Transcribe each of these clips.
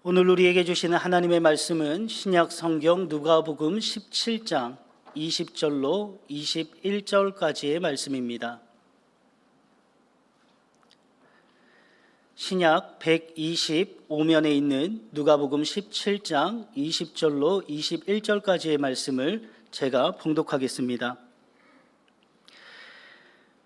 오늘 우리에게 주시는 하나님의 말씀은 신약 성경 누가복음 17장 20절로 21절까지의 말씀입니다. 신약 125면에 있는 누가복음 17장 20절로 21절까지의 말씀을 제가 봉독하겠습니다.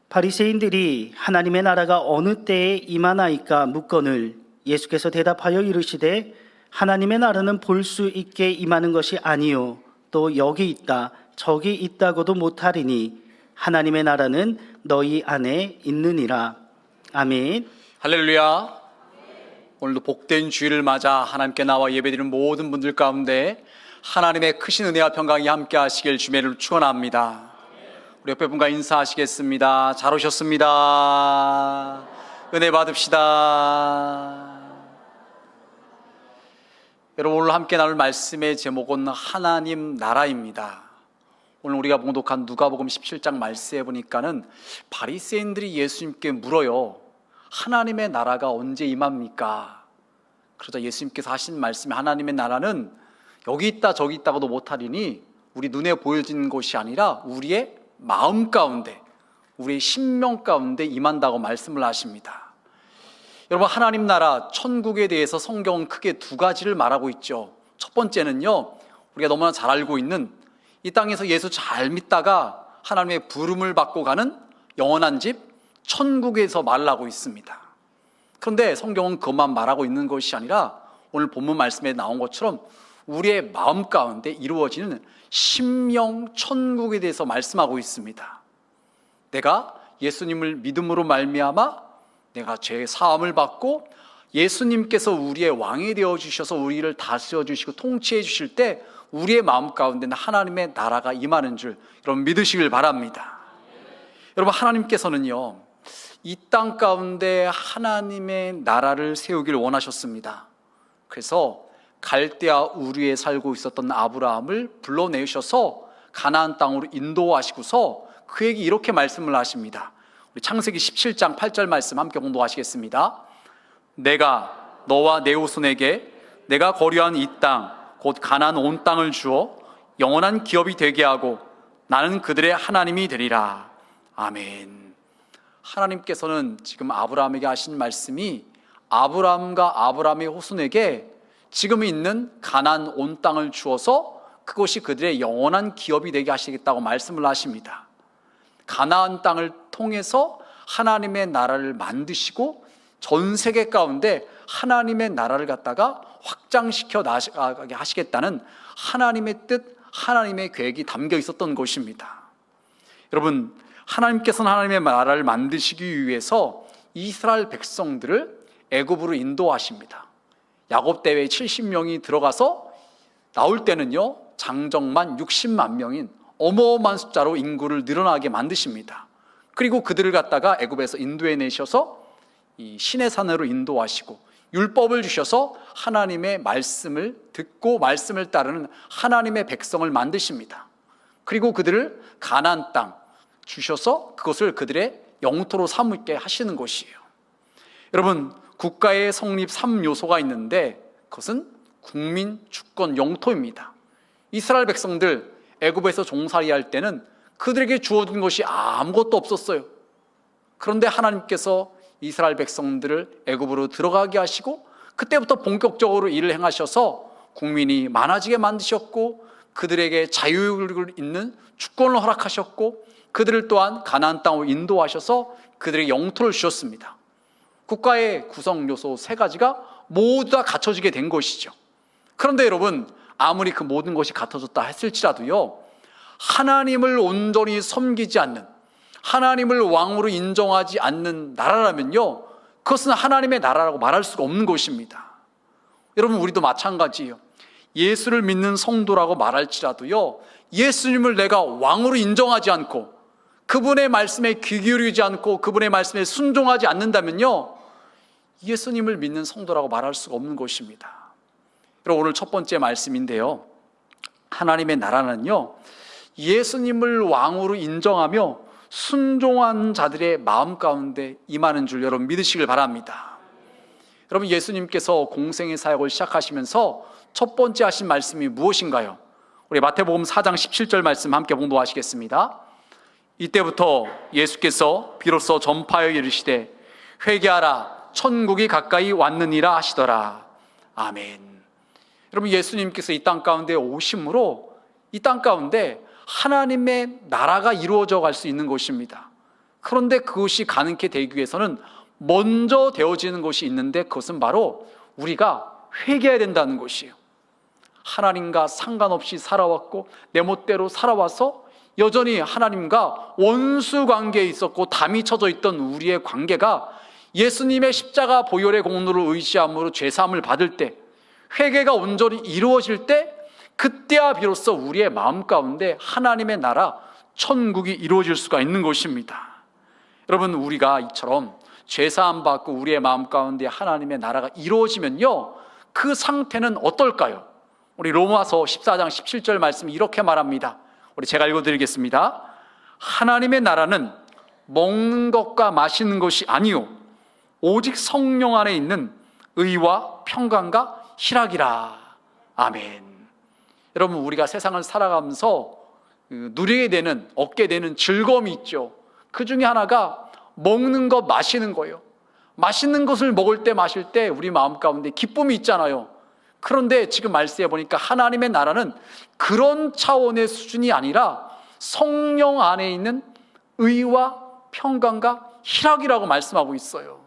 바리새인들이 하나님의 나라가 어느 때에 임하나이까 묻거늘 예수께서 대답하여 이르시되 하나님의 나라는 볼 수 있게 임하는 것이 아니요 또 여기 있다 저기 있다고도 못하리니 하나님의 나라는 너희 안에 있느니라. 아멘. 할렐루야. 오늘도 복된 주일을 맞아 하나님께 나와 예배드리는 모든 분들 가운데 하나님의 크신 은혜와 평강이 함께 하시길 주님을 축원합니다. 우리 옆에 분과 인사하시겠습니다. 잘 오셨습니다. 은혜 받읍시다. 여러분, 오늘 함께 나눌 말씀의 제목은 하나님 나라입니다. 오늘 우리가 봉독한 누가복음 17장 말씀에 보니까는 바리새인들이 예수님께 물어요. 하나님의 나라가 언제 임합니까? 그러자 예수님께서 하신 말씀이 하나님의 나라는 여기 있다 저기 있다고도 못하리니 우리 눈에 보여지는 것이 아니라 우리의 마음 가운데, 우리의 심령 가운데 임한다고 말씀을 하십니다. 여러분, 하나님 나라 천국에 대해서 성경은 크게 두 가지를 말하고 있죠. 첫 번째는요, 우리가 너무나 잘 알고 있는 이 땅에서 예수 잘 믿다가 하나님의 부름을 받고 가는 영원한 집 천국에서 말을 하고 있습니다. 그런데 성경은 그것만 말하고 있는 것이 아니라 오늘 본문 말씀에 나온 것처럼 우리의 마음 가운데 이루어지는 심령 천국에 대해서 말씀하고 있습니다. 내가 예수님을 믿음으로 말미암아 내가 죄 사함을 받고 예수님께서 우리의 왕이 되어 주셔서 우리를 다스려 주시고 통치해 주실 때 우리의 마음 가운데는 하나님의 나라가 임하는 줄 여러분 믿으시길 바랍니다. 여러분, 하나님께서는요 이 땅 가운데 하나님의 나라를 세우기를 원하셨습니다. 그래서 갈대아 우르에 살고 있었던 아브라함을 불러내셔서 가나안 땅으로 인도하시고서 그에게 이렇게 말씀을 하십니다. 우리 창세기 17장 8절 말씀 함께 공독하시겠습니다. 내가 너와 내 후손에게 내가 거류한 이 땅 곧 가나안 온 땅을 주어 영원한 기업이 되게 하고 나는 그들의 하나님이 되리라. 아멘. 하나님께서는 지금 아브라함에게 하신 말씀이 아브라함과 아브라함의 후손에게 지금 있는 가나안 온 땅을 주어서 그것이 그들의 영원한 기업이 되게 하시겠다고 말씀을 하십니다. 가나안 땅을 통해서 하나님의 나라를 만드시고 전 세계 가운데 하나님의 나라를 갖다가 확장시켜 나가게 하시겠다는 하나님의 뜻, 하나님의 계획이 담겨 있었던 것입니다. 여러분, 하나님께서는 하나님의 나라를 만드시기 위해서 이스라엘 백성들을 애굽으로 인도하십니다. 야곱 대회에 70명이 들어가서 나올 때는요 장정만 60만 명인 어마어마한 숫자로 인구를 늘어나게 만드십니다. 그리고 그들을 갖다가 애굽에서 인도해 내셔서 이 시내산으로 인도하시고 율법을 주셔서 하나님의 말씀을 듣고 말씀을 따르는 하나님의 백성을 만드십니다. 그리고 그들을 가나안 땅 주셔서 그것을 그들의 영토로 삼게 하시는 것이에요. 여러분, 국가의 성립 3요소가 있는데 그것은 국민, 주권, 영토입니다. 이스라엘 백성들 애굽에서 종살이 할 때는 그들에게 주어진 것이 아무것도 없었어요. 그런데 하나님께서 이스라엘 백성들을 애굽으로 들어가게 하시고 그때부터 본격적으로 일을 행하셔서 국민이 많아지게 만드셨고 그들에게 자유를 잇는 주권을 허락하셨고 그들을 또한 가나안 땅으로 인도하셔서 그들에게 영토를 주셨습니다. 국가의 구성 요소 세 가지가 모두 다 갖춰지게 된 것이죠. 그런데 여러분, 아무리 그 모든 것이 갖춰졌다 했을지라도요 하나님을 온전히 섬기지 않는, 하나님을 왕으로 인정하지 않는 나라라면요 그것은 하나님의 나라라고 말할 수가 없는 것입니다. 여러분, 우리도 마찬가지예요. 예수를 믿는 성도라고 말할지라도요 예수님을 내가 왕으로 인정하지 않고 그분의 말씀에 귀 기울이지 않고 그분의 말씀에 순종하지 않는다면요 예수님을 믿는 성도라고 말할 수가 없는 것입니다. 여러분, 오늘 첫 번째 말씀인데요 하나님의 나라는요 예수님을 왕으로 인정하며 순종한 자들의 마음 가운데 임하는 줄 여러분 믿으시길 바랍니다. 여러분, 예수님께서 공생의 사역을 시작하시면서 첫 번째 하신 말씀이 무엇인가요? 우리 마태복음 4장 17절 말씀 함께 봉독하시겠습니다. 이때부터 예수께서 비로소 전파하여 이르시되 회개하라 천국이 가까이 왔느니라 하시더라. 아멘. 여러분, 예수님께서 이 땅 가운데 오심으로 이 땅 가운데 하나님의 나라가 이루어져 갈 수 있는 것입니다. 그런데 그것이 가능케 되기 위해서는 먼저 되어지는 것이 있는데, 그것은 바로 우리가 회개해야 된다는 것이에요. 하나님과 상관없이 살아왔고 내 멋대로 살아와서 여전히 하나님과 원수 관계에 있었고 담이 쳐져 있던 우리의 관계가 예수님의 십자가 보혈의 공로를 의지함으로 죄사함을 받을 때, 회개가 온전히 이루어질 때, 그때야 비로소 우리의 마음 가운데 하나님의 나라 천국이 이루어질 수가 있는 것입니다. 여러분, 우리가 이처럼 죄사함 받고 우리의 마음 가운데 하나님의 나라가 이루어지면요, 그 상태는 어떨까요? 우리 로마서 14장 17절 말씀이 이렇게 말합니다. 우리 제가 읽어드리겠습니다. 하나님의 나라는 먹는 것과 마시는 것이 아니요 오직 성령 안에 있는 의와 평강과 희락이라. 아멘. 여러분, 우리가 세상을 살아가면서 누리게 되는, 얻게 되는 즐거움이 있죠. 그 중에 하나가 먹는 것, 마시는 거예요. 맛있는 것을 먹을 때, 마실 때 우리 마음 가운데 기쁨이 있잖아요. 그런데 지금 말씀해 보니까 하나님의 나라는 그런 차원의 수준이 아니라 성령 안에 있는 의와 평강과 희락이라고 말씀하고 있어요.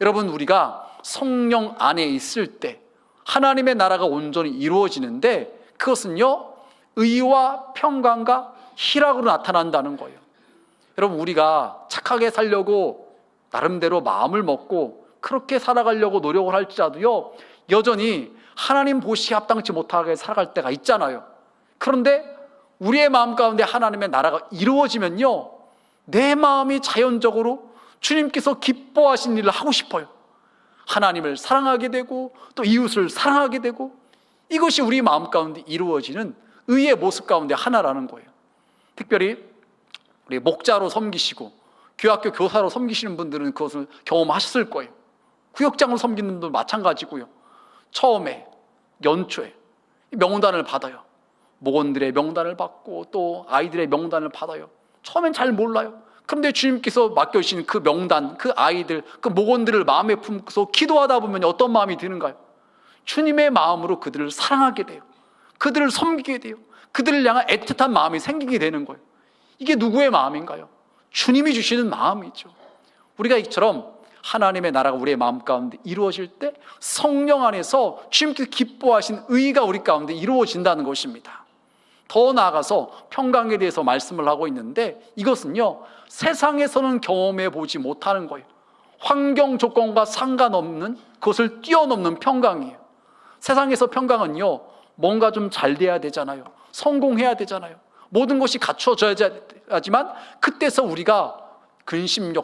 여러분, 우리가 성령 안에 있을 때 하나님의 나라가 온전히 이루어지는데, 그것은요 의와 평강과 희락으로 나타난다는 거예요. 여러분, 우리가 착하게 살려고 나름대로 마음을 먹고 그렇게 살아가려고 노력을 할지라도요, 여전히 하나님 보시기에 합당치 못하게 살아갈 때가 있잖아요. 그런데 우리의 마음 가운데 하나님의 나라가 이루어지면요, 내 마음이 자연적으로 주님께서 기뻐하신 일을 하고 싶어요. 하나님을 사랑하게 되고 또 이웃을 사랑하게 되고, 이것이 우리 마음 가운데 이루어지는 의의 모습 가운데 하나라는 거예요. 특별히 우리 목자로 섬기시고 교학교 교사로 섬기시는 분들은 그것을 경험하셨을 거예요. 구역장으로 섬기는 분들 마찬가지고요. 처음에 연초에 명단을 받아요. 목원들의 명단을 받고 또 아이들의 명단을 받아요. 처음엔 잘 몰라요. 그런데 주님께서 맡겨주신 그 명단, 그 아이들, 그 목원들을 마음에 품고서 기도하다 보면 어떤 마음이 드는가요? 주님의 마음으로 그들을 사랑하게 돼요. 그들을 섬기게 돼요. 그들을 향한 애틋한 마음이 생기게 되는 거예요. 이게 누구의 마음인가요? 주님이 주시는 마음이죠. 우리가 이처럼 하나님의 나라가 우리의 마음 가운데 이루어질 때 성령 안에서 주님께서 기뻐하신 의가 우리 가운데 이루어진다는 것입니다. 더 나아가서 평강에 대해서 말씀을 하고 있는데, 이것은요 세상에서는 경험해 보지 못하는 거예요. 환경 조건과 상관없는, 그것을 뛰어넘는 평강이에요. 세상에서 평강은요 뭔가 좀 잘 돼야 되잖아요. 성공해야 되잖아요. 모든 것이 갖춰져야지만 그때서 우리가 근심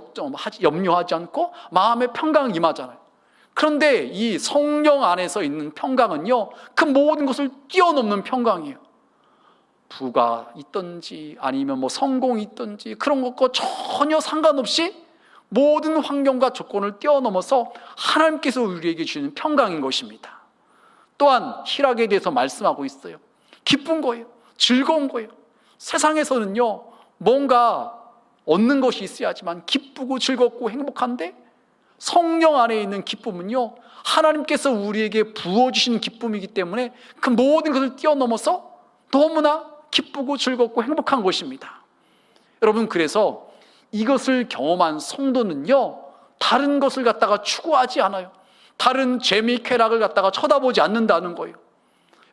염려하지 않고 마음의 평강이 임하잖아요. 그런데 이 성령 안에서 있는 평강은요 그 모든 것을 뛰어넘는 평강이에요. 부가 있든지 아니면 뭐 성공이 있든지 그런 것과 전혀 상관없이 모든 환경과 조건을 뛰어넘어서 하나님께서 우리에게 주시는 평강인 것입니다. 또한 희락에 대해서 말씀하고 있어요. 기쁜 거예요. 즐거운 거예요. 세상에서는요 뭔가 얻는 것이 있어야지만 기쁘고 즐겁고 행복한데, 성령 안에 있는 기쁨은요 하나님께서 우리에게 부어주신 기쁨이기 때문에 그 모든 것을 뛰어넘어서 너무나 기쁘고 즐겁고 행복한 것입니다. 여러분, 그래서 이것을 경험한 성도는요 다른 것을 갖다가 추구하지 않아요. 다른 재미 쾌락을 갖다가 쳐다보지 않는다는 거예요.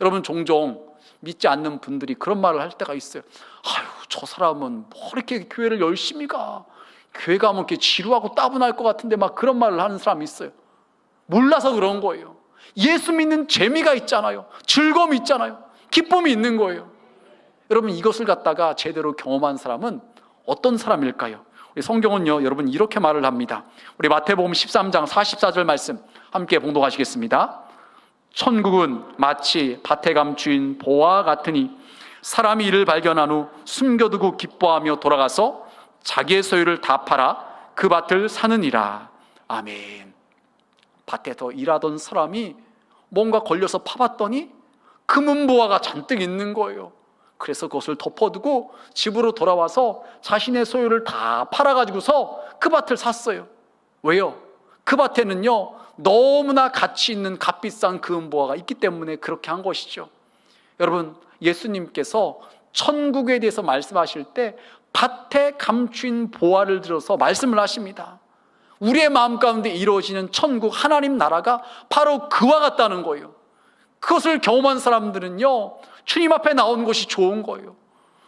여러분, 종종 믿지 않는 분들이 그런 말을 할 때가 있어요. 아유, 저 사람은 뭐 이렇게 교회를 열심히 가, 교회 가면 이렇게 지루하고 따분할 것 같은데 막 그런 말을 하는 사람이 있어요. 몰라서 그런 거예요. 예수 믿는 재미가 있잖아요. 즐거움이 있잖아요. 기쁨이 있는 거예요. 여러분, 이것을 갖다가 제대로 경험한 사람은 어떤 사람일까요? 우리 성경은요 여러분 이렇게 말을 합니다. 우리 마태복음 13장 44절 말씀 함께 봉독하시겠습니다. 천국은 마치 밭에 감추인 보와 같으니 사람이 이를 발견한 후 숨겨두고 기뻐하며 돌아가서 자기의 소유를 다 팔아 그 밭을 사느니라. 아멘. 밭에서 일하던 사람이 뭔가 걸려서 파봤더니 금은보화가 잔뜩 있는 거예요. 그래서 그것을 덮어두고 집으로 돌아와서 자신의 소유를 다 팔아가지고서 그 밭을 샀어요. 왜요? 그 밭에는요 너무나 가치 있는 값비싼 금은보화가 있기 때문에 그렇게 한 것이죠. 여러분, 예수님께서 천국에 대해서 말씀하실 때 밭에 감추인 보화를 들어서 말씀을 하십니다. 우리의 마음 가운데 이루어지는 천국 하나님 나라가 바로 그와 같다는 거예요. 그것을 경험한 사람들은요 주님 앞에 나오는 것이 좋은 거예요.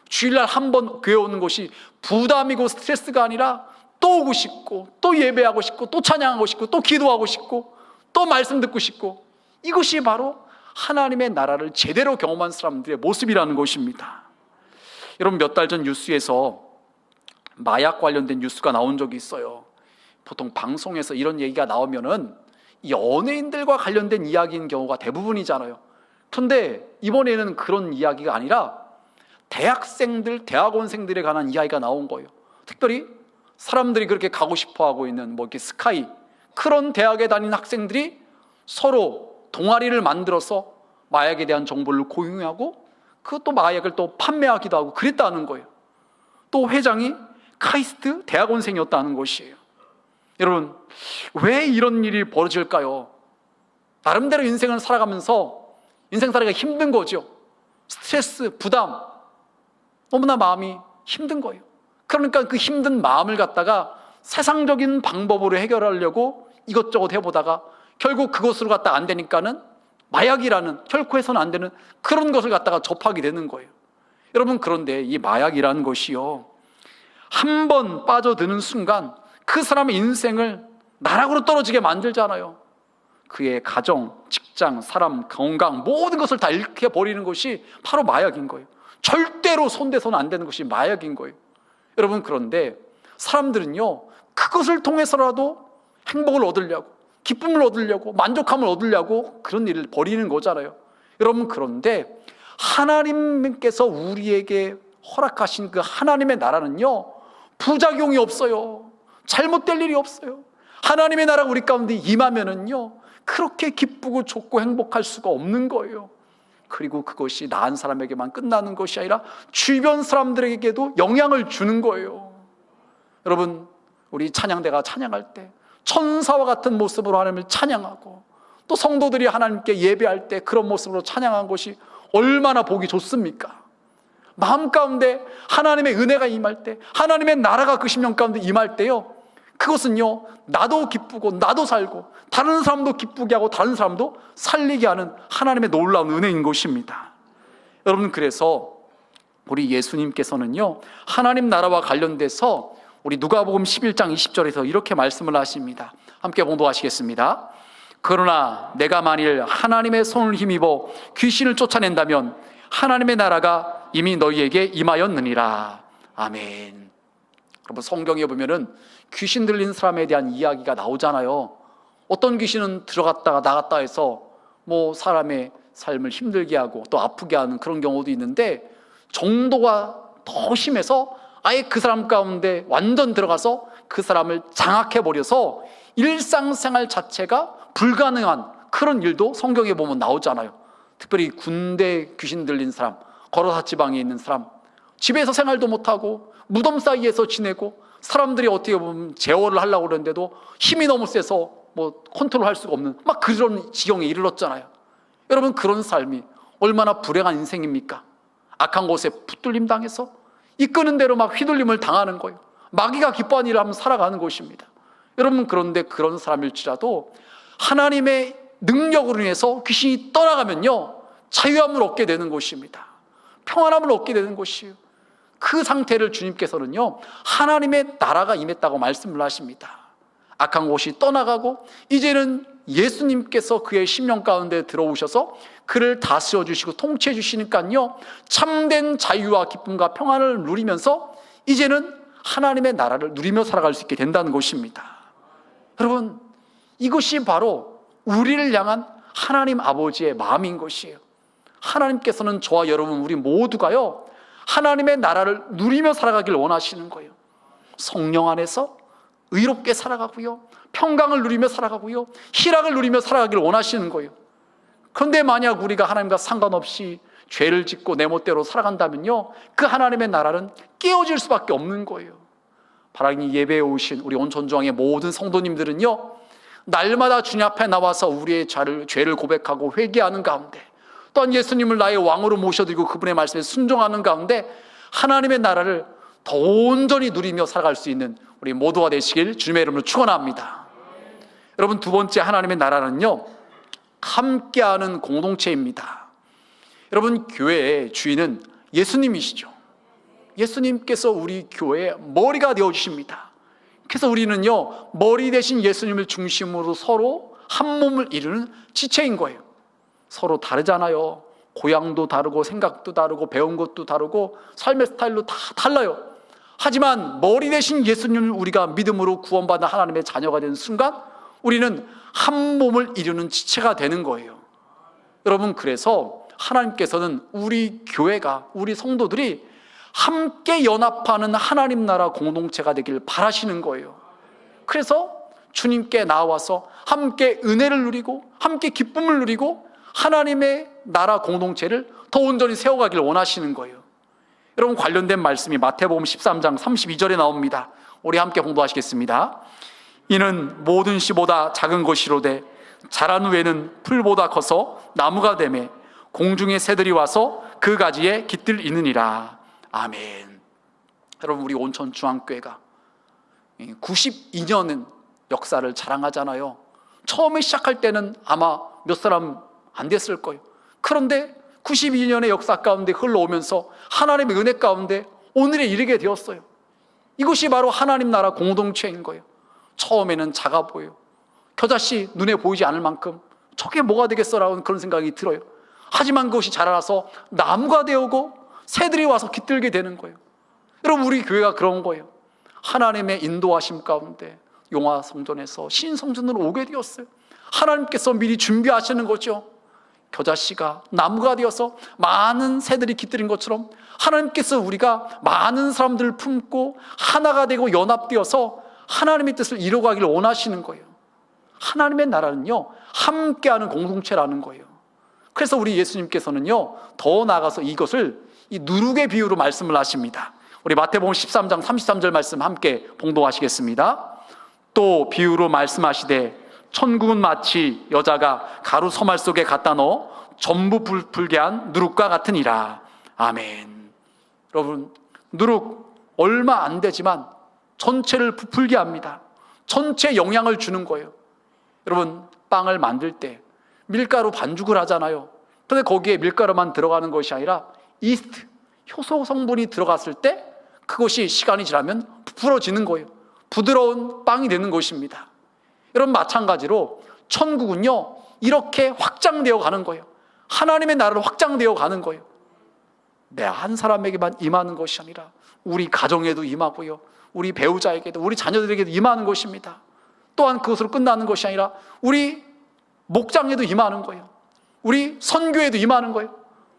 주일날 한 번 교회 오는 것이 부담이고 스트레스가 아니라 또 오고 싶고 또 예배하고 싶고 또 찬양하고 싶고 또 기도하고 싶고 또 말씀 듣고 싶고, 이것이 바로 하나님의 나라를 제대로 경험한 사람들의 모습이라는 것입니다. 여러분, 몇 달 전 뉴스에서 마약 관련된 뉴스가 나온 적이 있어요. 보통 방송에서 이런 얘기가 나오면은 연예인들과 관련된 이야기인 경우가 대부분이잖아요. 그런데 이번에는 그런 이야기가 아니라 대학생들, 대학원생들에 관한 이야기가 나온 거예요. 특별히 사람들이 그렇게 가고 싶어 하고 있는 이렇게 스카이, 그런 대학에 다니는 학생들이 서로 동아리를 만들어서 마약에 대한 정보를 공유하고 또 마약을 또 판매하기도 하고 그랬다는 거예요. 또 회장이 카이스트 대학원생이었다는 것이에요. 여러분, 왜 이런 일이 벌어질까요? 나름대로 인생을 살아가면서 인생 살기가 힘든 거죠. 스트레스, 부담, 너무나 마음이 힘든 거예요. 그러니까 그 힘든 마음을 갖다가 세상적인 방법으로 해결하려고 이것저것 해보다가 결국 그것으로 갖다가 안 되니까는 마약이라는, 결코 해서는 안 되는 그런 것을 갖다가 접하게 되는 거예요. 여러분, 그런데 이 마약이라는 것이요, 한 번 빠져드는 순간 그 사람의 인생을 나락으로 떨어지게 만들잖아요. 그의 가정, 직장, 사람, 건강, 모든 것을 다 잃게 버리는 것이 바로 마약인 거예요. 절대로 손대서는 안 되는 것이 마약인 거예요. 여러분, 그런데 사람들은요 그것을 통해서라도 행복을 얻으려고, 기쁨을 얻으려고, 만족함을 얻으려고 그런 일을 벌이는 거잖아요. 여러분, 그런데 하나님께서 우리에게 허락하신 그 하나님의 나라는요 부작용이 없어요. 잘못될 일이 없어요. 하나님의 나라가 우리 가운데 임하면은요 그렇게 기쁘고 좋고 행복할 수가 없는 거예요. 그리고 그것이 나은 사람에게만 끝나는 것이 아니라 주변 사람들에게도 영향을 주는 거예요. 여러분, 우리 찬양대가 찬양할 때 천사와 같은 모습으로 하나님을 찬양하고, 또 성도들이 하나님께 예배할 때 그런 모습으로 찬양한 것이 얼마나 보기 좋습니까? 마음 가운데 하나님의 은혜가 임할 때, 하나님의 나라가 그 심령 가운데 임할 때요, 그것은요 나도 기쁘고 나도 살고 다른 사람도 기쁘게 하고 다른 사람도 살리게 하는 하나님의 놀라운 은혜인 것입니다. 여러분, 그래서 우리 예수님께서는요 하나님 나라와 관련돼서 우리 누가복음 11장 20절에서 이렇게 말씀을 하십니다. 함께 봉독하시겠습니다. 그러나 내가 만일 하나님의 손을 힘입어 귀신을 쫓아낸다면 하나님의 나라가 이미 너희에게 임하였느니라. 아멘. 여러분, 성경에 보면은 귀신 들린 사람에 대한 이야기가 나오잖아요. 어떤 귀신은 들어갔다가 나갔다 해서 사람의 삶을 힘들게 하고 또 아프게 하는 그런 경우도 있는데, 정도가 더 심해서 아예 그 사람 가운데 완전 들어가서 그 사람을 장악해버려서 일상생활 자체가 불가능한 그런 일도 성경에 보면 나오잖아요. 특별히 군대 귀신 들린 사람, 거로사 지방에 있는 사람, 집에서 생활도 못하고 무덤 사이에서 지내고, 사람들이 어떻게 보면 제어를 하려고 그러는데도 힘이 너무 세서 컨트롤할 수가 없는 그런 지경에 이르렀잖아요. 여러분, 그런 삶이 얼마나 불행한 인생입니까? 악한 곳에 붙들림 당해서 이끄는 대로 휘둘림을 당하는 거예요. 마귀가 기뻐하는 일을 하면 살아가는 것입니다. 여러분, 그런데 그런 사람일지라도 하나님의 능력으로 인해서 귀신이 떠나가면요 자유함을 얻게 되는 것입니다. 평안함을 얻게 되는 것이에요. 그 상태를 주님께서는요 하나님의 나라가 임했다고 말씀을 하십니다. 악한 곳이 떠나가고 이제는 예수님께서 그의 심령 가운데 들어오셔서 그를 다스려 주시고 통치해 주시니까요 참된 자유와 기쁨과 평안을 누리면서 이제는 하나님의 나라를 누리며 살아갈 수 있게 된다는 것입니다. 여러분, 이것이 바로 우리를 향한 하나님 아버지의 마음인 것이에요. 하나님께서는 저와 여러분 우리 모두가요 하나님의 나라를 누리며 살아가길 원하시는 거예요. 성령 안에서 의롭게 살아가고요, 평강을 누리며 살아가고요, 희락을 누리며 살아가기를 원하시는 거예요. 그런데 만약 우리가 하나님과 상관없이 죄를 짓고 내 멋대로 살아간다면요, 그 하나님의 나라는 깨어질 수밖에 없는 거예요. 바라기 예배에 오신 우리 온천중앙의 모든 성도님들은요, 날마다 주님 앞에 나와서 우리의 죄를 고백하고 회개하는 가운데, 또한 예수님을 나의 왕으로 모셔드리고 그분의 말씀에 순종하는 가운데 하나님의 나라를 더 온전히 누리며 살아갈 수 있는 우리 모두가 되시길 주님의 이름으로 축원합니다. 여러분, 두 번째 하나님의 나라는요, 함께하는 공동체입니다. 여러분, 교회의 주인은 예수님이시죠. 예수님께서 우리 교회의 머리가 되어주십니다. 그래서 우리는요, 머리 대신 예수님을 중심으로 서로 한 몸을 이루는 지체인 거예요. 서로 다르잖아요. 고향도 다르고 생각도 다르고 배운 것도 다르고 삶의 스타일도 다 달라요. 하지만 머리 대신 예수님을 우리가 믿음으로 구원받은 하나님의 자녀가 되는 순간 우리는 한 몸을 이루는 지체가 되는 거예요. 여러분, 그래서 하나님께서는 우리 교회가, 우리 성도들이 함께 연합하는 하나님 나라 공동체가 되길 바라시는 거예요. 그래서 주님께 나와서 함께 은혜를 누리고 함께 기쁨을 누리고 하나님의 나라 공동체를 더 온전히 세워가길 원하시는 거예요. 여러분, 관련된 말씀이 마태복음 13장 32절에 나옵니다. 우리 함께 공부하시겠습니다. 이는 모든 씨보다 작은 것이로되 자란 후에는 풀보다 커서 나무가 되매 공중의 새들이 와서 그 가지에 깃들 있느니라. 아멘. 여러분, 우리 온천중앙교회가 92년은 역사를 자랑하잖아요. 처음에 시작할 때는 아마 몇 사람 안 됐을 거예요. 그런데 92년의 역사 가운데 흘러오면서 하나님의 은혜 가운데 오늘에 이르게 되었어요. 이것이 바로 하나님 나라 공동체인 거예요. 처음에는 작아 보여요. 겨자씨 눈에 보이지 않을 만큼 저게 뭐가 되겠어라는 그런 생각이 들어요. 하지만 그것이 자라나서 나무가 되고 새들이 와서 깃들게 되는 거예요. 여러분, 우리 교회가 그런 거예요. 하나님의 인도하심 가운데 용화성전에서 신성전으로 오게 되었어요. 하나님께서 미리 준비하시는 거죠. 겨자씨가 나무가 되어서 많은 새들이 깃들인 것처럼 하나님께서 우리가 많은 사람들을 품고 하나가 되고 연합되어서 하나님의 뜻을 이루어가기를 원하시는 거예요. 하나님의 나라는요, 함께하는 공동체라는 거예요. 그래서 우리 예수님께서는요, 더 나아가서 이것을 이 누룩의 비유로 말씀을 하십니다. 우리 마태복음 13장 33절 말씀 함께 봉독하시겠습니다. 또 비유로 말씀하시되 천국은 마치 여자가 가루 서말 속에 갖다 넣어 전부 불게 한 누룩과 같으니라. 아멘. 여러분, 누룩 얼마 안 되지만 전체를 부풀게 합니다. 전체 영향을 주는 거예요. 여러분, 빵을 만들 때 밀가루 반죽을 하잖아요. 그런데 거기에 밀가루만 들어가는 것이 아니라 이스트, 효소 성분이 들어갔을 때 그것이 시간이 지나면 부풀어지는 거예요. 부드러운 빵이 되는 것입니다. 여러분, 마찬가지로 천국은요, 이렇게 확장되어 가는 거예요. 하나님의 나라로 확장되어 가는 거예요. 내 한 사람에게만 임하는 것이 아니라 우리 가정에도 임하고요, 우리 배우자에게도, 우리 자녀들에게도 임하는 것입니다. 또한 그것으로 끝나는 것이 아니라 우리 목장에도 임하는 거예요. 우리 선교에도 임하는 거예요.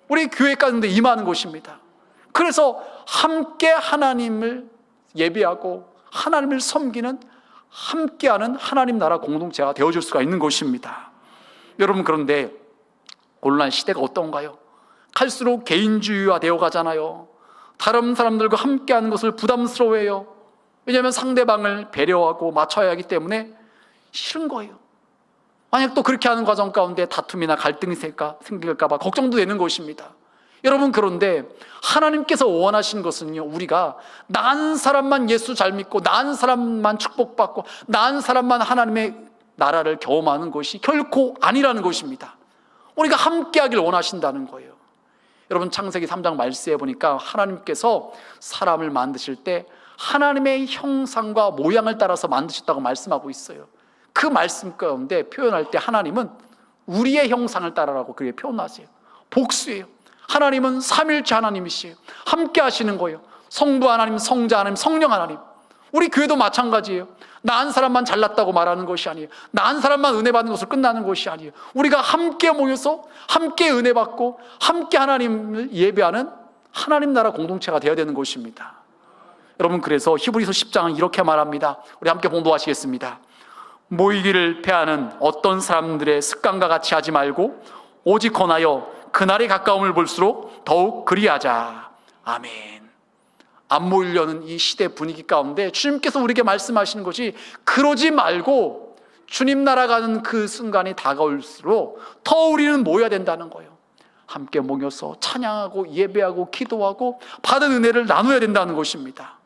우리 교회 가운데 임하는 것입니다. 그래서 함께 하나님을 예배하고 하나님을 섬기는 함께하는 하나님 나라 공동체가 되어줄 수가 있는 것입니다. 여러분, 그런데 오늘날 시대가 어떤가요? 갈수록 개인주의화 되어 가잖아요. 다른 사람들과 함께하는 것을 부담스러워해요. 왜냐하면 상대방을 배려하고 맞춰야 하기 때문에 싫은 거예요. 만약 또 그렇게 하는 과정 가운데 다툼이나 갈등이 생길까 봐 걱정도 되는 것입니다. 여러분, 그런데 하나님께서 원하시는 것은요, 우리가 나은 사람만 예수 잘 믿고 나은 사람만 축복받고 나은 사람만 하나님의 나라를 경험하는 것이 결코 아니라는 것입니다. 우리가 함께하길 원하신다는 거예요. 여러분, 창세기 3장 말씀에 보니까 하나님께서 사람을 만드실 때 하나님의 형상과 모양을 따라서 만드셨다고 말씀하고 있어요. 그 말씀 가운데 표현할 때 하나님은 우리의 형상을 따라라고 그렇게 표현하세요. 복수예요. 하나님은 삼일체 하나님이시에요. 함께 하시는 거예요. 성부 하나님, 성자 하나님, 성령 하나님. 우리 교회도 마찬가지예요. 나은 사람만 잘났다고 말하는 것이 아니에요. 나은 사람만 은혜 받는 것으로 끝나는 것이 아니에요. 우리가 함께 모여서 함께 은혜 받고 함께 하나님을 예배하는 하나님 나라 공동체가 되어야 되는 것입니다. 여러분, 그래서 히브리서 10장은 이렇게 말합니다. 우리 함께 봉독하시겠습니다. 모이기를 패하는 어떤 사람들의 습관과 같이 하지 말고 오직 권하여 그날의 가까움을 볼수록 더욱 그리하자. 아멘. 안 모이려는 이 시대 분위기 가운데 주님께서 우리에게 말씀하시는 것이 그러지 말고 주님 나라 가는 그 순간이 다가올수록 더 우리는 모여야 된다는 거예요. 함께 모여서 찬양하고 예배하고 기도하고 받은 은혜를 나눠야 된다는 것입니다.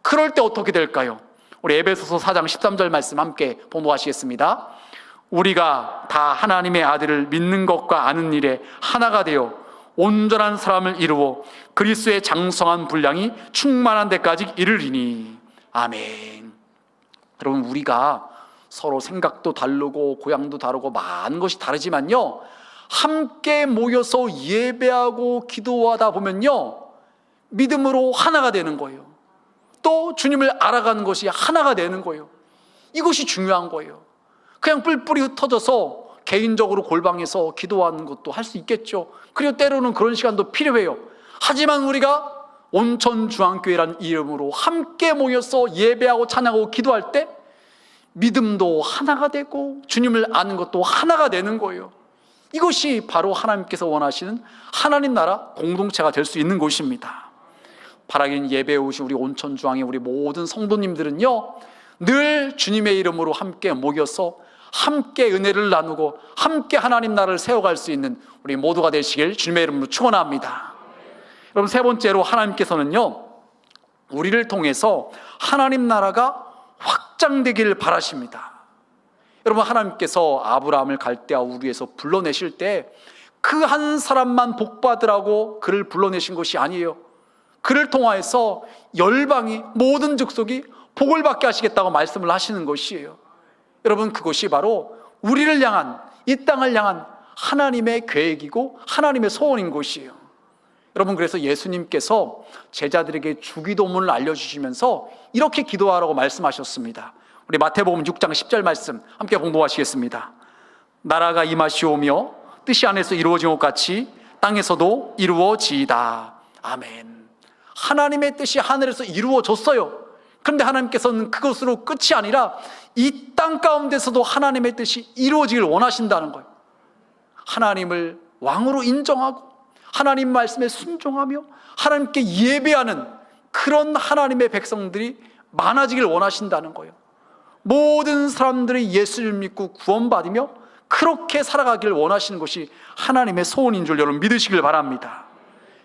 그럴 때 어떻게 될까요? 우리 에베소서 4장 13절 말씀 함께 봉독하시겠습니다. 우리가 다 하나님의 아들을 믿는 것과 아는 일에 하나가 되어 온전한 사람을 이루어 그리스도의 장성한 분량이 충만한 데까지 이르리니. 아멘. 여러분, 우리가 서로 생각도 다르고 고향도 다르고 많은 것이 다르지만요, 함께 모여서 예배하고 기도하다 보면요, 믿음으로 하나가 되는 거예요. 또 주님을 알아가는 것이 하나가 되는 거예요. 이것이 중요한 거예요. 그냥 뿔뿔이 흩어져서 개인적으로 골방에서 기도하는 것도 할 수 있겠죠. 그리고 때로는 그런 시간도 필요해요. 하지만 우리가 온천중앙교회라는 이름으로 함께 모여서 예배하고 찬양하고 기도할 때 믿음도 하나가 되고 주님을 아는 것도 하나가 되는 거예요. 이것이 바로 하나님께서 원하시는 하나님 나라 공동체가 될 수 있는 것입니다. 바라긴 예배에 오신 우리 온천중앙의 우리 모든 성도님들은요, 늘 주님의 이름으로 함께 모여서 함께 은혜를 나누고 함께 하나님 나라를 세워갈 수 있는 우리 모두가 되시길 주님의 이름으로 축원합니다. 여러분, 세 번째로 하나님께서는요, 우리를 통해서 하나님 나라가 확장되기를 바라십니다. 여러분, 하나님께서 아브라함을 갈대아 우르에서 불러내실 때 그 한 사람만 복받으라고 그를 불러내신 것이 아니에요. 그를 통하여서 열방이 모든 족속이 복을 받게 하시겠다고 말씀을 하시는 것이에요. 여러분, 그것이 바로 우리를 향한, 이 땅을 향한 하나님의 계획이고 하나님의 소원인 것이에요. 여러분, 그래서 예수님께서 제자들에게 주기도문을 알려주시면서 이렇게 기도하라고 말씀하셨습니다. 우리 마태복음 6장 10절 말씀 함께 공독하시겠습니다. 나라가 임하시오며 뜻이 하늘에서 이루어진 것 같이 땅에서도 이루어지이다. 아멘. 하나님의 뜻이 하늘에서 이루어졌어요. 그런데 하나님께서는 그것으로 끝이 아니라 이 땅 가운데서도 하나님의 뜻이 이루어지길 원하신다는 거예요. 하나님을 왕으로 인정하고 하나님 말씀에 순종하며 하나님께 예배하는 그런 하나님의 백성들이 많아지길 원하신다는 거예요. 모든 사람들이 예수를 믿고 구원받으며 그렇게 살아가길 원하시는 것이 하나님의 소원인 줄 여러분 믿으시길 바랍니다.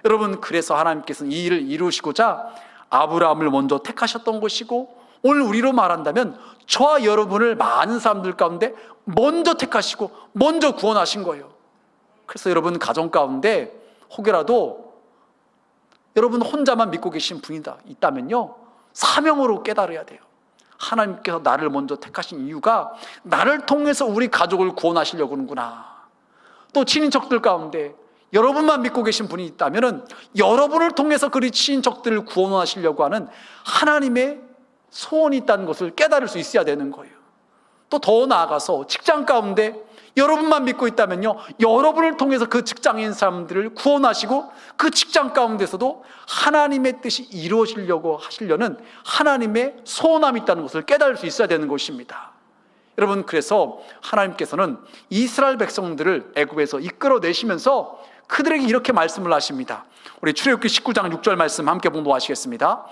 여러분, 그래서 하나님께서는 이 일을 이루시고자 아브라함을 먼저 택하셨던 것이고, 오늘 우리로 말한다면 저와 여러분을 많은 사람들 가운데 먼저 택하시고 먼저 구원하신 거예요. 그래서 여러분 가정 가운데 혹여라도 여러분 혼자만 믿고 계신 분이 있다면요, 사명으로 깨달아야 돼요. 하나님께서 나를 먼저 택하신 이유가 나를 통해서 우리 가족을 구원하시려고 하는구나. 또 친인척들 가운데 여러분만 믿고 계신 분이 있다면 여러분을 통해서 그 친인척들을 구원하시려고 하는 하나님의 소원이 있다는 것을 깨달을 수 있어야 되는 거예요. 또 더 나아가서 직장 가운데 여러분만 믿고 있다면요, 여러분을 통해서 그 직장인 사람들을 구원하시고 그 직장 가운데서도 하나님의 뜻이 이루어지려고 하시려는 하나님의 소원함이 있다는 것을 깨달을 수 있어야 되는 것입니다. 여러분, 그래서 하나님께서는 이스라엘 백성들을 애굽에서 이끌어내시면서 그들에게 이렇게 말씀을 하십니다. 우리 출애굽기 19장 6절 말씀 함께 봉독하시겠습니다.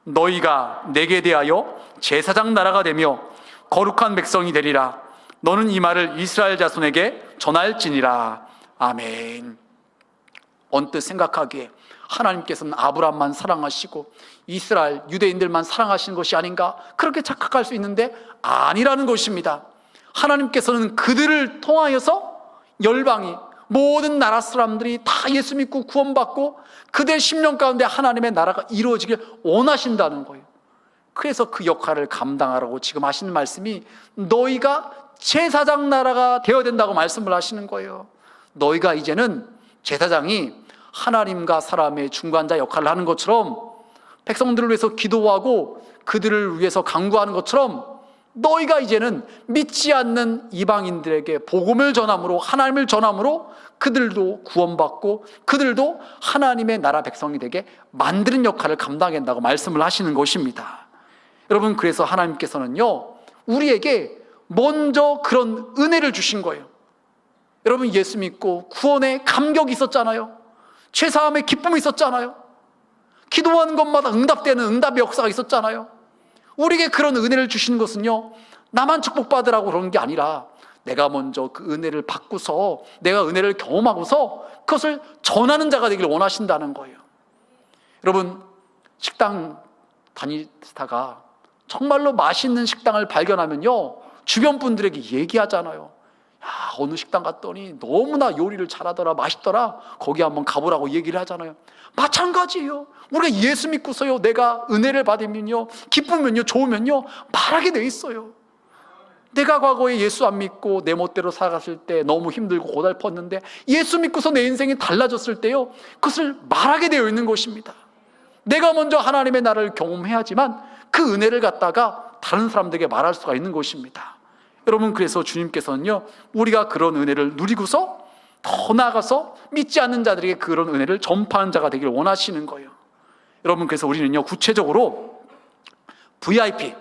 너희가 내게 대하여 제사장 나라가 되며 거룩한 백성이 되리라. 너는 이 말을 이스라엘 자손에게 전할지니라. 아멘. 언뜻 생각하기에 하나님께서는 아브라함만 사랑하시고 이스라엘 유대인들만 사랑하시는 것이 아닌가, 그렇게 착각할 수 있는데 아니라는 것입니다. 하나님께서는 그들을 통하여서 열방이, 모든 나라 사람들이 다 예수 믿고 구원받고 그들 심령 가운데 하나님의 나라가 이루어지길 원하신다는 거예요. 그래서 그 역할을 감당하라고 지금 하시는 말씀이 너희가 제사장 나라가 되어야 된다고 말씀을 하시는 거예요. 너희가 이제는 제사장이 하나님과 사람의 중간자 역할을 하는 것처럼, 백성들을 위해서 기도하고 그들을 위해서 간구하는 것처럼 너희가 이제는 믿지 않는 이방인들에게 복음을 전함으로, 하나님을 전함으로 그들도 구원받고 그들도 하나님의 나라 백성이 되게 만드는 역할을 감당한다고 말씀을 하시는 것입니다. 여러분, 그래서 하나님께서는요, 우리에게 먼저 그런 은혜를 주신 거예요. 여러분, 예수 믿고 구원의 감격이 있었잖아요. 죄사함의 기쁨이 있었잖아요. 기도하는 것마다 응답되는 응답의 역사가 있었잖아요. 우리에게 그런 은혜를 주시는 것은요, 나만 축복받으라고 그러는 게 아니라 내가 먼저 그 은혜를 받고서, 내가 은혜를 경험하고서 그것을 전하는 자가 되기를 원하신다는 거예요. 여러분, 식당 다니다가 정말로 맛있는 식당을 발견하면요, 주변 분들에게 얘기하잖아요. 야, 어느 식당 갔더니 너무나 요리를 잘하더라, 맛있더라, 거기 한번 가보라고 얘기를 하잖아요. 마찬가지예요. 우리가 예수 믿고서요, 내가 은혜를 받으면요, 기쁘면요, 좋으면요, 말하게 돼 있어요. 내가 과거에 예수 안 믿고 내 멋대로 살아갔을 때 너무 힘들고 고달팠는데 예수 믿고서 내 인생이 달라졌을 때요, 그것을 말하게 되어 있는 것입니다. 내가 먼저 하나님의 나라를 경험해야지만 그 은혜를 갖다가 다른 사람들에게 말할 수가 있는 것입니다. 여러분, 그래서 주님께서는요, 우리가 그런 은혜를 누리고서 더 나아가서 믿지 않는 자들에게 그런 은혜를 전파하는 자가 되기를 원하시는 거예요. 여러분, 그래서 우리는요, 구체적으로 VIP,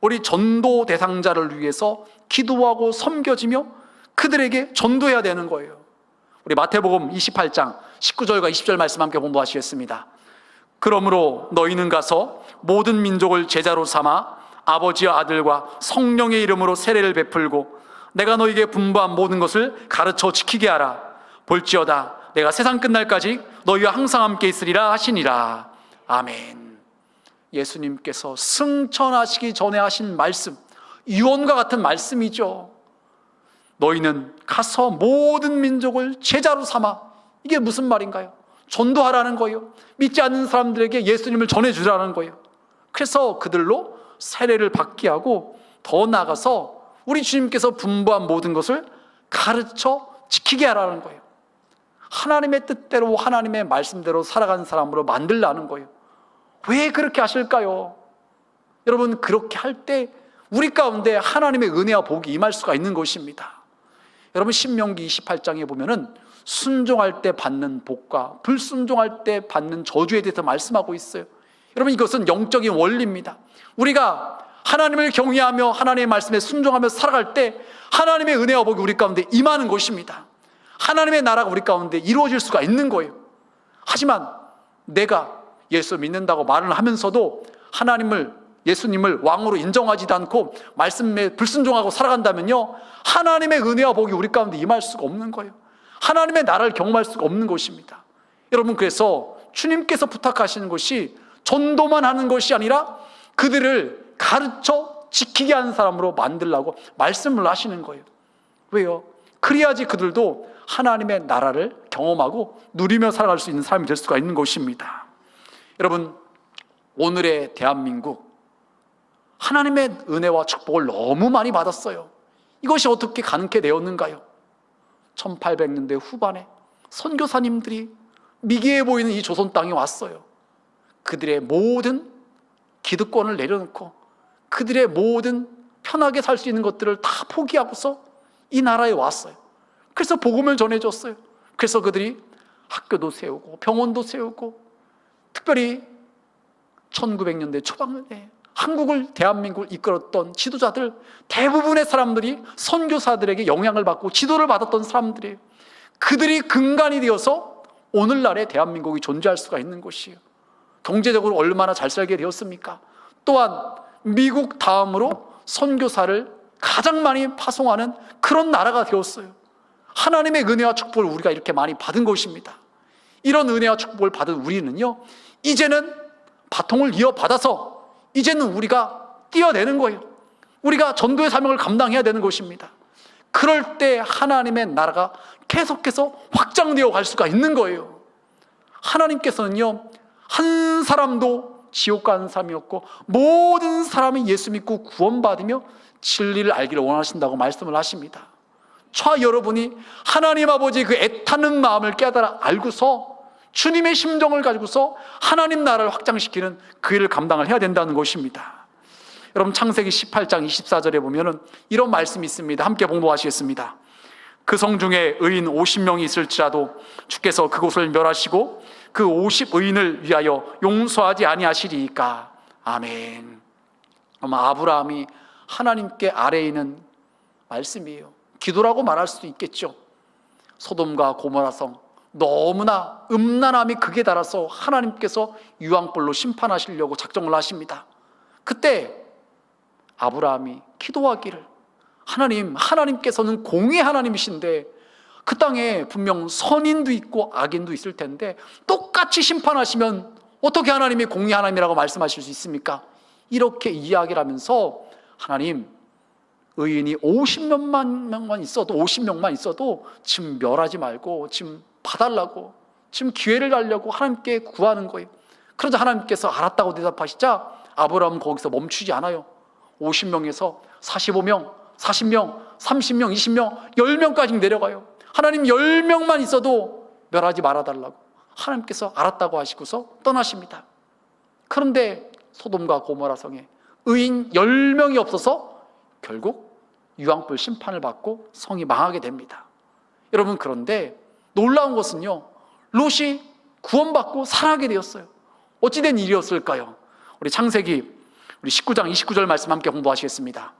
우리 전도 대상자를 위해서 기도하고 섬겨지며 그들에게 전도해야 되는 거예요. 우리 마태복음 28장 19절과 20절 말씀 함께 공부하시겠습니다. 그러므로 너희는 가서 모든 민족을 제자로 삼아 아버지와 아들과 성령의 이름으로 세례를 베풀고 내가 너희에게 분부한 모든 것을 가르쳐 지키게 하라. 볼지어다 내가 세상 끝날까지 너희와 항상 함께 있으리라 하시니라. 아멘. 예수님께서 승천하시기 전에 하신 말씀, 유언과 같은 말씀이죠. 너희는 가서 모든 민족을 제자로 삼아. 이게 무슨 말인가요? 전도하라는 거예요. 믿지 않는 사람들에게 예수님을 전해주라는 거예요. 그래서 그들로 세례를 받게 하고 더 나아가서 우리 주님께서 분부한 모든 것을 가르쳐 지키게 하라는 거예요. 하나님의 뜻대로, 하나님의 말씀대로 살아가는 사람으로 만들라는 거예요. 왜 그렇게 하실까요? 여러분, 그렇게 할 때 우리 가운데 하나님의 은혜와 복이 임할 수가 있는 것입니다. 여러분, 신명기 28장에 보면은 순종할 때 받는 복과 불순종할 때 받는 저주에 대해서 말씀하고 있어요. 여러분, 이것은 영적인 원리입니다. 우리가 하나님을 경외하며 하나님의 말씀에 순종하며 살아갈 때 하나님의 은혜와 복이 우리 가운데 임하는 것입니다. 하나님의 나라가 우리 가운데 이루어질 수가 있는 거예요. 하지만 내가 예수 믿는다고 말을 하면서도 예수님을 왕으로 인정하지도 않고 말씀에 불순종하고 살아간다면요, 하나님의 은혜와 복이 우리 가운데 임할 수가 없는 거예요. 하나님의 나라를 경험할 수가 없는 것입니다. 여러분, 그래서 주님께서 부탁하시는 것이 전도만 하는 것이 아니라 그들을 가르쳐 지키게 하는 사람으로 만들라고 말씀을 하시는 거예요. 왜요? 그래야지 그들도 하나님의 나라를 경험하고 누리며 살아갈 수 있는 삶이 될 수가 있는 것입니다. 여러분, 오늘의 대한민국, 하나님의 은혜와 축복을 너무 많이 받았어요. 이것이 어떻게 가능케 되었는가요? 1800년대 후반에 선교사님들이 미개해 보이는 이 조선 땅에 왔어요. 그들의 모든 기득권을 내려놓고 그들의 모든 편하게 살 수 있는 것들을 다 포기하고서 이 나라에 왔어요. 그래서 복음을 전해줬어요. 그래서 그들이 학교도 세우고 병원도 세우고, 특별히 1900년대 초반에 대한민국을 이끌었던 지도자들, 대부분의 사람들이 선교사들에게 영향을 받고 지도를 받았던 사람들이에요. 그들이 근간이 되어서 오늘날의 대한민국이 존재할 수가 있는 것이에요. 경제적으로 얼마나 잘 살게 되었습니까? 또한 미국 다음으로 선교사를 가장 많이 파송하는 그런 나라가 되었어요. 하나님의 은혜와 축복을 우리가 이렇게 많이 받은 것입니다. 이런 은혜와 축복을 받은 우리는요, 이제는 바통을 이어받아서 이제는 우리가 뛰어내는 거예요. 우리가 전도의 사명을 감당해야 되는 것입니다. 그럴 때 하나님의 나라가 계속해서 확장되어 갈 수가 있는 거예요. 하나님께서는요, 한 사람도 지옥 가는 사람이 없고 모든 사람이 예수 믿고 구원받으며 진리를 알기를 원하신다고 말씀을 하십니다. 여러분이 하나님 아버지 그 애타는 마음을 깨달아 알고서 주님의 심정을 가지고서 하나님 나라를 확장시키는 그 일을 감당을 해야 된다는 것입니다. 여러분 창세기 18장 24절에 보면은 이런 말씀이 있습니다. 함께 봉독하시겠습니다. 그 성 중에 의인 50명이 있을지라도 주께서 그곳을 멸하시고 그 50의인을 위하여 용서하지 아니하시리이까. 아멘. 아마 아브라함이 하나님께 아래에 있는 말씀이에요. 기도라고 말할 수도 있겠죠. 소돔과 고모라성 너무나 음란함이 극에 달아서 하나님께서 유황불로 심판하시려고 작정을 하십니다. 그때 아브라함이 기도하기를, 하나님께서는 공의 하나님이신데 그 땅에 분명 선인도 있고 악인도 있을 텐데 똑같이 심판하시면 어떻게 하나님이 공의 하나님이라고 말씀하실 수 있습니까? 이렇게 이야기를 하면서 하나님, 의인이 50명만 있어도 지금 멸하지 말고 지금 봐달라고, 지금 기회를 달라고 하나님께 구하는 거예요. 그러자 하나님께서 알았다고 대답하시자 아브라함은 거기서 멈추지 않아요. 50명에서 45명, 40명, 30명, 20명, 10명까지 내려가요. 하나님 10명만 있어도 멸하지 말아달라고 하나님께서 알았다고 하시고서 떠나십니다. 그런데 소돔과 고모라 성에 의인 10명이 없어서 결국 유황불 심판을 받고 성이 망하게 됩니다. 여러분, 그런데 놀라운 것은요, 롯이 구원받고 살아가게 되었어요. 어찌된 일이었을까요? 우리 창세기 19장 29절 말씀 함께 공부하시겠습니다.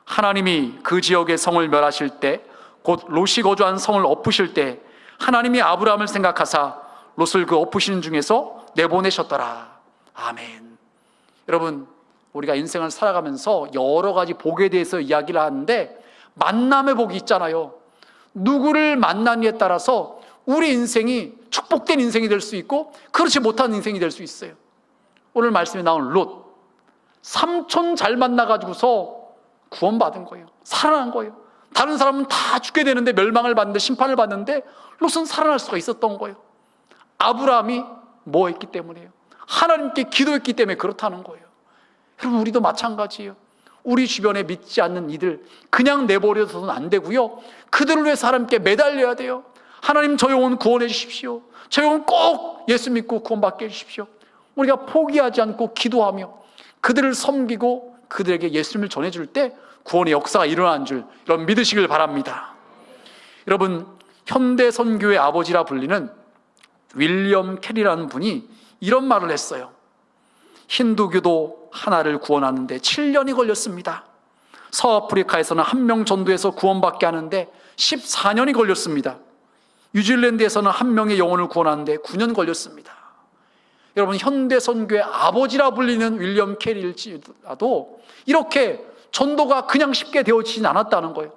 하나님이 그 지역의 성을 멸하실 때, 곧 롯이 거주한 성을 엎으실 때 하나님이 아브라함을 생각하사 롯을 그 엎으시는 중에서 내보내셨더라. 아멘. 여러분, 우리가 인생을 살아가면서 여러 가지 복에 대해서 이야기를 하는데 만남의 복이 있잖아요. 누구를 만나느냐에 따라서 우리 인생이 축복된 인생이 될 수 있고 그렇지 못한 인생이 될 수 있어요. 오늘 말씀에 나온 롯, 삼촌 잘 만나가지고서 구원받은 거예요. 살아난 거예요. 다른 사람은 다 죽게 되는데, 멸망을 받는데, 심판을 받는데 롯은 살아날 수가 있었던 거예요. 아브라함이 뭐 했기 때문이에요? 하나님께 기도했기 때문에 그렇다는 거예요. 여러분, 우리도 마찬가지예요. 우리 주변에 믿지 않는 이들 그냥 내버려둬서는 안 되고요, 그들을 위해서 하나님께 매달려야 돼요. 하나님, 저 영혼 구원해 주십시오. 저 영혼 꼭 예수 믿고 구원받게 해주십시오. 우리가 포기하지 않고 기도하며 그들을 섬기고 그들에게 예수님을 전해줄 때 구원의 역사가 일어나는 줄 여러분 믿으시길 바랍니다. 여러분, 현대 선교의 아버지라 불리는 윌리엄 캐리라는 분이 이런 말을 했어요. 힌두교도 하나를 구원하는데 7년이 걸렸습니다. 서아프리카에서는 한 명 전도해서 구원받게 하는데 14년이 걸렸습니다. 뉴질랜드에서는 한 명의 영혼을 구원하는데 9년 걸렸습니다. 여러분, 현대 선교의 아버지라 불리는 윌리엄 캐리일지라도 이렇게 전도가 그냥 쉽게 되어지진 않았다는 거예요.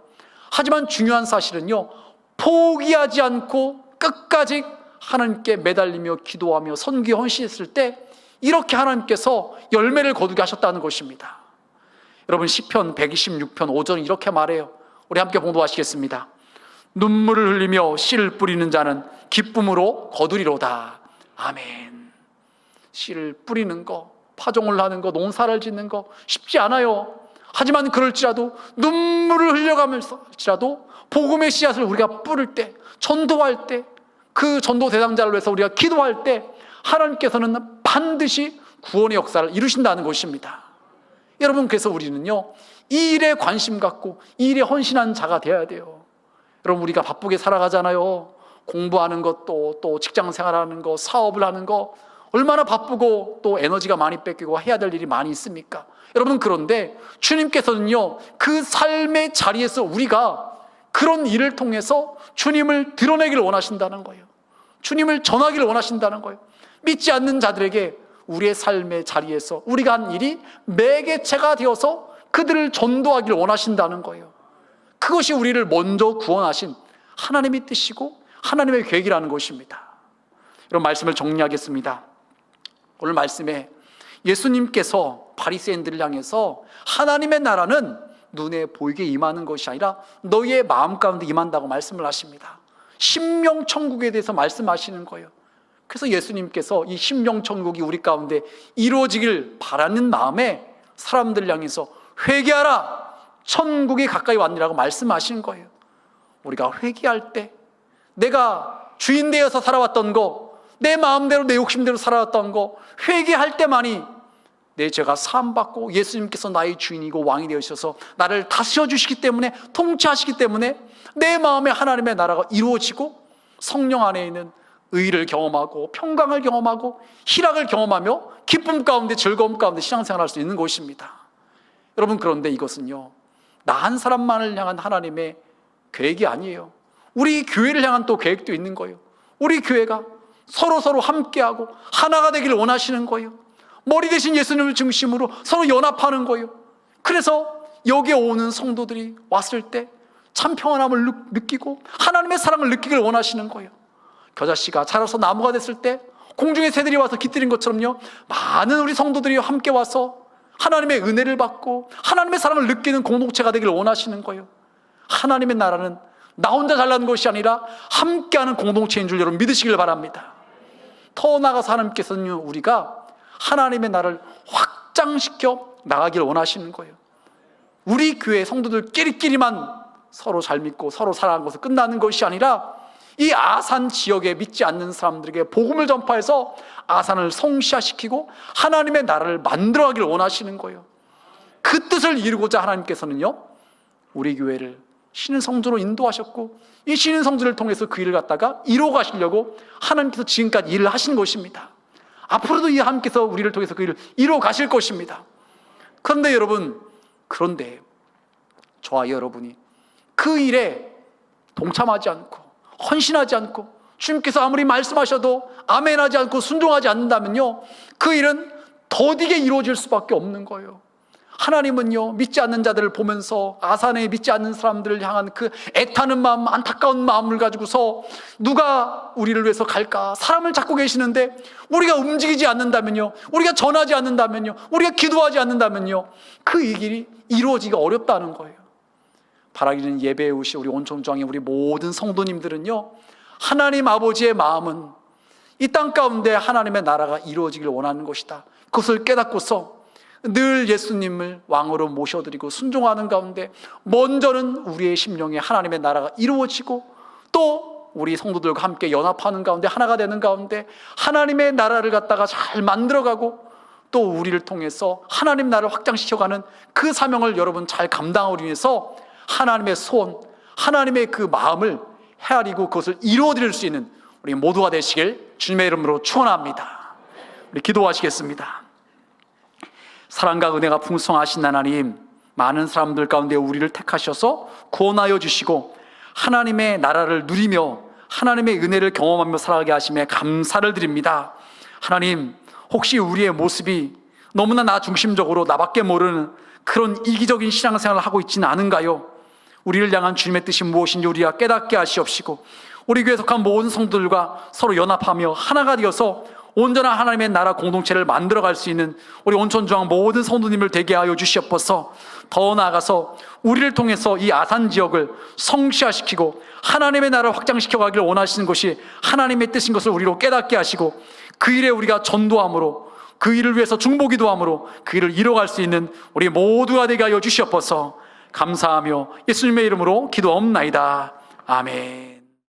하지만 중요한 사실은요, 포기하지 않고 끝까지 하나님께 매달리며 기도하며 선교에 헌신했을 때 이렇게 하나님께서 열매를 거두게 하셨다는 것입니다. 여러분, 시편 126편 5절 이렇게 말해요. 우리 함께 봉독하시겠습니다. 눈물을 흘리며 씨를 뿌리는 자는 기쁨으로 거두리로다. 아멘. 씨를 뿌리는 거, 파종을 하는 거, 농사를 짓는 거 쉽지 않아요. 하지만 그럴지라도 눈물을 흘려가면서라도 복음의 씨앗을 우리가 뿌릴 때, 전도할 때, 그 전도 대상자를 위해서 우리가 기도할 때 하나님께서는 반드시 구원의 역사를 이루신다는 것입니다. 여러분, 그래서 우리는요, 이 일에 관심 갖고 이 일에 헌신한 자가 되어야 돼요. 여러분, 우리가 바쁘게 살아가잖아요. 공부하는 것도, 또 직장 생활하는 거, 사업을 하는 거 얼마나 바쁘고 또 에너지가 많이 뺏기고 해야 될 일이 많이 있습니까? 여러분, 그런데 주님께서는요, 그 삶의 자리에서 우리가 그런 일을 통해서 주님을 드러내기를 원하신다는 거예요. 주님을 전하기를 원하신다는 거예요. 믿지 않는 자들에게 우리의 삶의 자리에서 우리가 한 일이 매개체가 되어서 그들을 전도하기를 원하신다는 거예요. 그것이 우리를 먼저 구원하신 하나님의 뜻이고 하나님의 계획이라는 것입니다. 이런 말씀을 정리하겠습니다. 오늘 말씀에 예수님께서 바리새인들을 향해서 하나님의 나라는 눈에 보이게 임하는 것이 아니라 너희의 마음 가운데 임한다고 말씀을 하십니다. 심령천국에 대해서 말씀하시는 거예요. 그래서 예수님께서 이 심령천국이 우리 가운데 이루어지길 바라는 마음에 사람들을 향해서 회개하라, 천국이 가까이 왔느라고 말씀하시는 거예요. 우리가 회개할 때 내가 주인 되어서 살아왔던 거, 내 마음대로 내 욕심대로 살아왔던 거 회개할 때만이 내 죄가 사함받고 예수님께서 나의 주인이고 왕이 되어주셔서 나를 다스려 주시기 때문에, 통치하시기 때문에 내 마음에 하나님의 나라가 이루어지고 성령 안에 있는 의를 경험하고 평강을 경험하고 희락을 경험하며 기쁨 가운데 즐거움 가운데 신앙생활할 수 있는 것입니다. 여러분, 그런데 이것은요, 나 한 사람만을 향한 하나님의 계획이 아니에요. 우리 교회를 향한 또 계획도 있는 거예요. 우리 교회가 서로 함께하고 하나가 되기를 원하시는 거예요. 머리 대신 예수님을 중심으로 서로 연합하는 거예요. 그래서 여기에 오는 성도들이 왔을 때 참 평안함을 느끼고 하나님의 사랑을 느끼길 원하시는 거예요. 겨자씨가 자라서 나무가 됐을 때 공중의 새들이 와서 깃들인 것처럼요, 많은 우리 성도들이 함께 와서 하나님의 은혜를 받고 하나님의 사랑을 느끼는 공동체가 되길 원하시는 거예요. 하나님의 나라는 나 혼자 잘나는 것이 아니라 함께하는 공동체인 줄 여러분 믿으시길 바랍니다. 더 나아가서 하나님께서는 우리가 하나님의 나라를 확장시켜 나가길 원하시는 거예요. 우리 교회 성도들끼리만 서로 잘 믿고 서로 사랑하는 것으로 끝나는 것이 아니라 이 아산 지역에 믿지 않는 사람들에게 복음을 전파해서 아산을 성시화시키고 하나님의 나라를 만들어가길 원하시는 거예요. 그 뜻을 이루고자 하나님께서는요, 우리 교회를 신인 성전으로 인도하셨고 이 신인 성전을 통해서 그 일을 갖다가 이루어 가시려고 하나님께서 지금까지 일을 하신 것입니다. 앞으로도 이 하나님께서 우리를 통해서 그 일을 이루어 가실 것입니다. 그런데 여러분, 그런데 저와 여러분이 그 일에 동참하지 않고 헌신하지 않고 주님께서 아무리 말씀하셔도 아멘하지 않고 순종하지 않는다면요, 그 일은 더디게 이루어질 수밖에 없는 거예요. 하나님은요, 믿지 않는 자들을 보면서 아산에 믿지 않는 사람들을 향한 그 애타는 마음, 안타까운 마음을 가지고서 누가 우리를 위해서 갈까? 사람을 찾고 계시는데 우리가 움직이지 않는다면요, 우리가 전하지 않는다면요, 우리가 기도하지 않는다면요, 그 이 길이 이루어지기가 어렵다는 거예요. 바라기는 예배에 오신 우리 온천중앙의 우리 모든 성도님들은요, 하나님 아버지의 마음은 이 땅 가운데 하나님의 나라가 이루어지길 원하는 것이다. 그것을 깨닫고서 늘 예수님을 왕으로 모셔드리고 순종하는 가운데 먼저는 우리의 심령에 하나님의 나라가 이루어지고 또 우리 성도들과 함께 연합하는 가운데 하나가 되는 가운데 하나님의 나라를 갖다가 잘 만들어가고 또 우리를 통해서 하나님 나라를 확장시켜가는 그 사명을 여러분 잘 감당하기 위해서 하나님의 소원, 하나님의 그 마음을 헤아리고 그것을 이루어드릴 수 있는 우리 모두가 되시길 주님의 이름으로 축원합니다. 우리 기도하시겠습니다. 사랑과 은혜가 풍성하신 하나님, 많은 사람들 가운데 우리를 택하셔서 구원하여 주시고 하나님의 나라를 누리며 하나님의 은혜를 경험하며 살아가게 하심에 감사를 드립니다. 하나님, 혹시 우리의 모습이 너무나 나 중심적으로 나밖에 모르는 그런 이기적인 신앙생활을 하고 있지는 않은가요? 우리를 향한 주님의 뜻이 무엇인지 우리가 깨닫게 하시옵시고 우리 교회에 속한 모든 성도들과 서로 연합하며 하나가 되어서 온전한 하나님의 나라 공동체를 만들어갈 수 있는 우리 온천중앙 모든 성도님을 되게 하여 주시옵소서. 더 나아가서 우리를 통해서 이 아산 지역을 성시화시키고 하나님의 나라를 확장시켜 가기를 원하시는 것이 하나님의 뜻인 것을 우리로 깨닫게 하시고 그 일에 우리가 전도함으로 그 일을 위해서 중보기도 함으로 그 일을 이뤄갈 수 있는 우리 모두가 되게 하여 주시옵소서. 감사하며 예수님의 이름으로 기도옵나이다. 아멘.